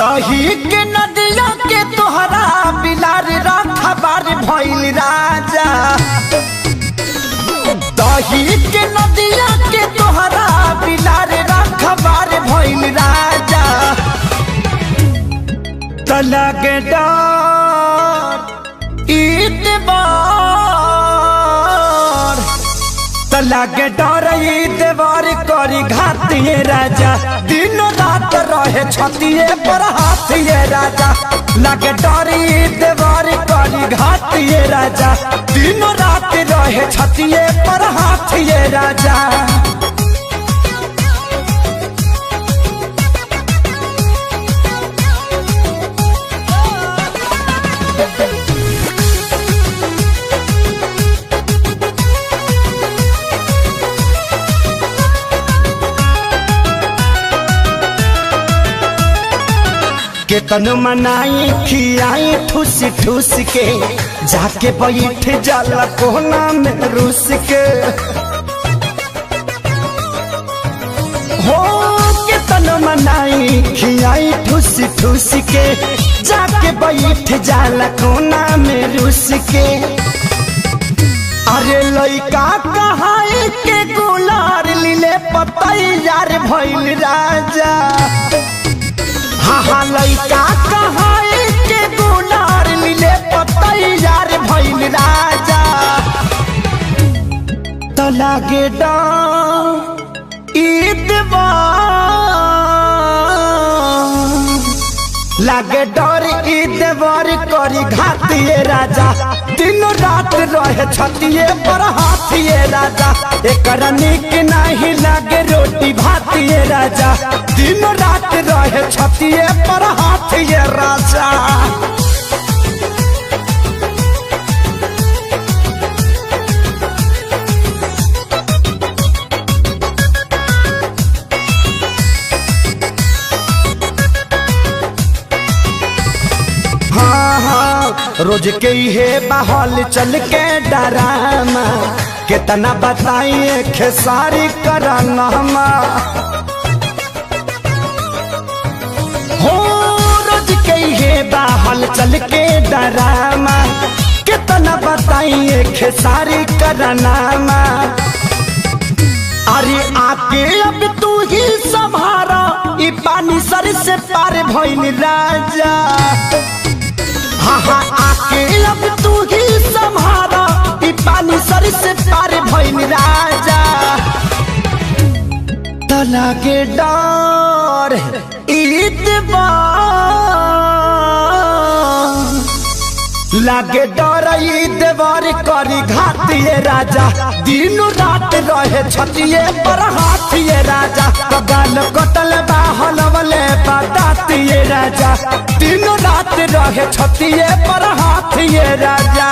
दही के नदिया के तोहरा बिलार रखबार भइल राजा। दही के नदिया के तोहरा बिलार रखबार भइल राजा। तलगे डर ईतबार तलगे डर ईतबार करी घातिए राजा। दिन रात रहे छतिए पर हाथिए राजा। लगे डर ईतबार करी घातिए राजा। दिन रात रहे छतिए पर हाथिए राजा। केतन मनाई खियाई ठूस ठूस के जाके बैठ जाला कोना में रूस के। हो केतन मनाई खियाई ठूस ठूस के जाके बैठ जाला कोना में रूस के। अरे लइका कहाई के गुलार लीले पतैयार भइल राजा। हाँ लइका कहाई के गुलार लीले पतैयार भइल राजा। तो लागे लागे डर ईतबार करी घातिए राजा। दिन रात रहे छतिए पर हाथिए राजा। एकरा निक नहीं लागे रोटी भातिए राजा। दिन रात रहे छतिए पर हाथिए राजा। रोज के हे बहल चल के डरामा कितना बताइए खेसारी कराना। हो रोज के हे बहल चल के डरामा कितना बताइए खेसारी कराना। अरे आके अब तू ही संभारा ई पानी सर से पार भइल राजा। हाँ आके अब तू ही संभारा ई पानी सर से पार भइल राजा। तलागे डर ईतबार लागे डर ईतबार करी घातिए राजा। दिन रात रहे छतिए पर हाथिए राजा। गाल कटल बाहल वाले बतातिए राजा। दिन रात रहे छतिए पर हाथिए राजा।